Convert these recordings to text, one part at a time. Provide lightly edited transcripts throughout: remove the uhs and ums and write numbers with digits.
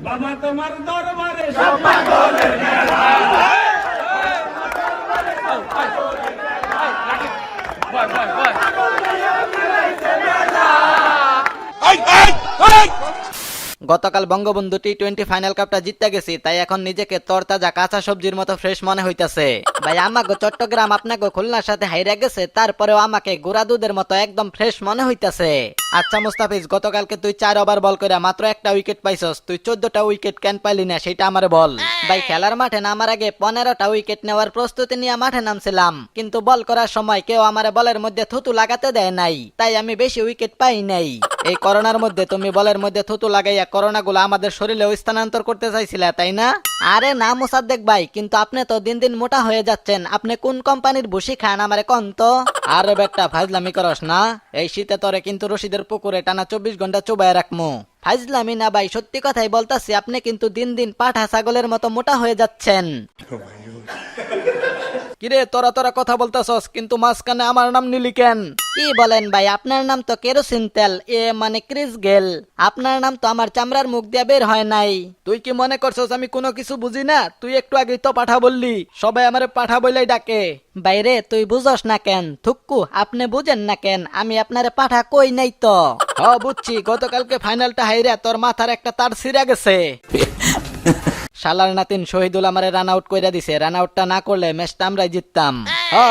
বাবা তোমার দরবারে সব পাগলের মেলা। গতকাল বঙ্গবন্ধু টি-20 ফাইনাল কাপটা জিততে গেছি, তাই এখন নিজেকে তরতাজা কাঁচা সবজির মতো ফ্রেশ মনে হইতাছে। ভাই আমাকে চট্টগ্রাম আপনাকে খুলনার সাথে হাইরা গেছে, তারপরেও আমাকে গুড়া দুধের মতো একদম ফ্রেশ মনে হইতাছে। আচ্ছা মুস্তাফিজ, গতকালকে তুই 4 ওভার বল করে মাত্র একটা উইকেট পাইছস, তুই 14টা উইকেট কেন পাইলি না সেটা আমারে বল। ভাই খেলার মাঠে নামার আগে 15টা উইকেট নেওয়ার প্রস্তুতি নিয়ে মাঠে নামছিলাম, কিন্তু বল করার সময় কেউ আমারে বলের মধ্যে থুতু লাগাতে দেয় নাই, তাই আমি বেশি উইকেট পাই নাই। এই করোনার মধ্যে তুমি বলের মধ্যে থুতু লাগাইয়া করোনা গুলো আমাদের শরীরেও স্থানান্তর করতে চাইছিলে, তাই না? আরে না মোসাদ্দেক ভাই, কিন্তু আপনি তো দিন দিন মোটা হয়ে যাচ্ছেন, আপনি কোন কোম্পানির ভুসি খান আমারে কোন তো? আরে বেটা ফাজলামি করস না, এই শীতে তোরে কিন্তু রশিদের পুকুরে টানা 24 ঘন্টা চুবাই রাখমু। ফাজলামি না ভাই, সত্যি কথাই বলতাছি, আপনি কিন্তু দিন দিন পাঠা ছাগলের মতো মোটা হয়ে যাচ্ছেন। কিরে তোরা কথা বলতাছস, কিন্তু মাঝখানে আমার নাম নিলি কেন? কি বলেন ভাই, আপনার নাম তো কেরোসিন তেল, মানে ক্রিস গেল। আপনার নাম তো আমার চামড়ার মুখ দিয়ে বের হয় নাই। তুই কি মনে করছস আমি কোনো কিছু বুঝি না? তুই একটু আগেই তো পাঠা বললি, সবাই আমারে পাঠা বলেই ডাকে। বাইরে তুই বুঝস না কেন? থুক্কু আপনি বুঝেন না কেন? আমি আপনারে পাঠা কই নাই তো। বুঝছি, গতকালকে ফাইনালটা হাইরা তোর মাথার একটা তার ছিঁড়া গেছে। শালার নাতিন শহীদুল আমারে রান আউট কইরা দিছে, রান আউটটা না করলে ম্যাচটা আমরাই জিততাম।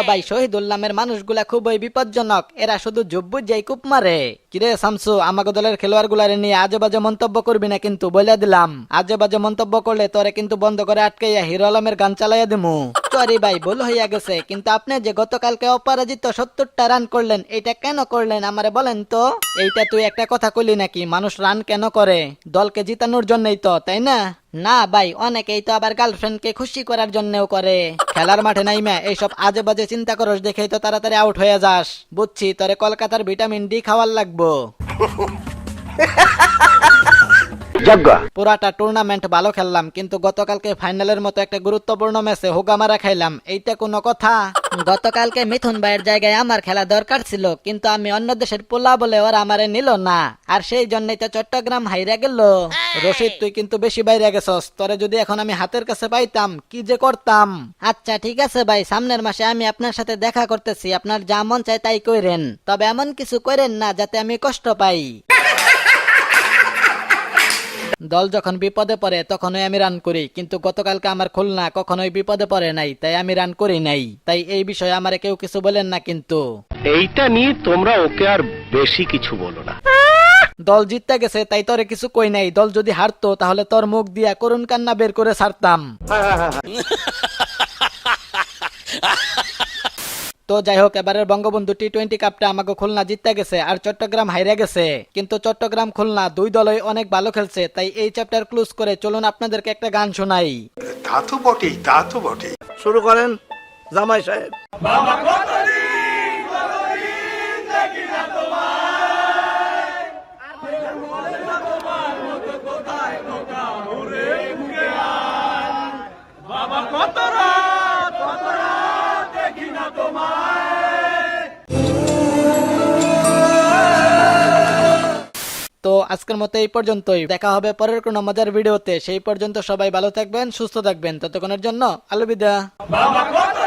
ভাই শহীদুল নামের মানুষগুলা খুবই বিপজ্জনক, এরা শুধু জব্বুজ যাই কূপ মারে। কিরে শামসু, আমাকে দলের খেলোয়াড় গুলারে নিয়ে আজে বাজে মন্তব্য করবি না কিন্তু, বলে দিলাম। আজে বাজে মন্তব্য করলে তোরে কিন্তু বন্ধ করে আটকাইয়া হিরো আলমের গান চালাইয়া দিমু। সরি ভাই, ভুল হইয়া গেছে, কিন্তু আপনি যে গতকালকে অপরাজিত 70টা রান করলেন, এটা কেন করলেন আমারে বলেন তো? এইটা তুই একটা কথা কইলি নাকি? মানুষ রান কেন করে? দলকে জিতানোর জন্যই তো, তাই না? না ভাই, অনেকেই তো আবার গার্লফ্রেন্ডকে খুশি করার জন্যও করে। খেলার মাঠে নাইমা এইসব আজে বাজে চিন্তা করস দেখেই তো তাড়াতাড়ি আউট হয়ে যাস। বুঝছি, তোরে কলকাতার ভিটামিন ডি খাওয়ার লাগবো। পুরাটা টুর্নামেন্ট ভালো খেললাম, কিন্তু গতকালকে ফাইনালের মতো একটা গুরুত্বপূর্ণ ম্যাচে হোগামারা খাইলাম, এইটা কোনো কথা? গতকালকে মিথুন ভাইয়ের জায়গায় আমার খেলা দরকার ছিল, কিন্তু আমি অন্য দেশের পোলা বলে ওরা আমারে নিল না, আর সেই জন্যই তো চট্টগ্রাম হাইরা গেল। রশিদ, তুই কিন্তু বেশি বাইরে গেছস, তোরে যদি এখন আমি হাতের কাছে পাইতাম কি যে করতাম। আচ্ছা ঠিক আছে ভাই, সামনের মাসে আমি আপনার সাথে দেখা করতেছি, আপনার যা মন চায় তাই কইরেন, তবে এমন কিছু করেন না যাতে আমি কষ্ট পাই। দল যখন বিপদে পড়ে তখনই আমি রান করি, কিন্তু গতকালকে আমার খুলনা কখনোই বিপদে পড়ে নাই, তাই আমি রান করি নাই। তাই এই বিষয়ে আমারে কেউ কিছু বলেন না কিন্তু। এইটা নিয়ে তোমরা ওকে আর বেশি কিছু বলো না। দল জিততে গেছে তাই তোরে কিছু কই নাই, দল যদি হারতো তাহলে তোর মুখ দিয়া করুণ কান্না বের করে ছাড়তাম। তো যাই হোক, এবারের বঙ্গবন্ধু টি-20 কাপটা আমাকে খুলনা জিততে গেছে আর চট্টগ্রাম হাইরা গেছে, কিন্তু চট্টগ্রাম খুলনা দুই দলই অনেক ভালো খেলছে, তাই এই চ্যাপ্টার ক্লোজ করে চলুন আপনাদেরকে একটা গান শোনাই। তা তো বটেই, তা তো বটেই। শুরু করেন জামাই সাহেব। বাবা কতদিন দেখি না তোমায়, তোমার মতো কোথায় বোকা ওরে মুখে আয়। বাবা কত রাত দেখি না তোমায়। তো আজকের মতো এই পর্যন্তই, দেখা হবে পরের কোনো মজার ভিডিওতে। সেই পর্যন্ত সবাই ভালো থাকবেন, সুস্থ থাকবেন, ততক্ষণের জন্য আলবিদা। বাবা কত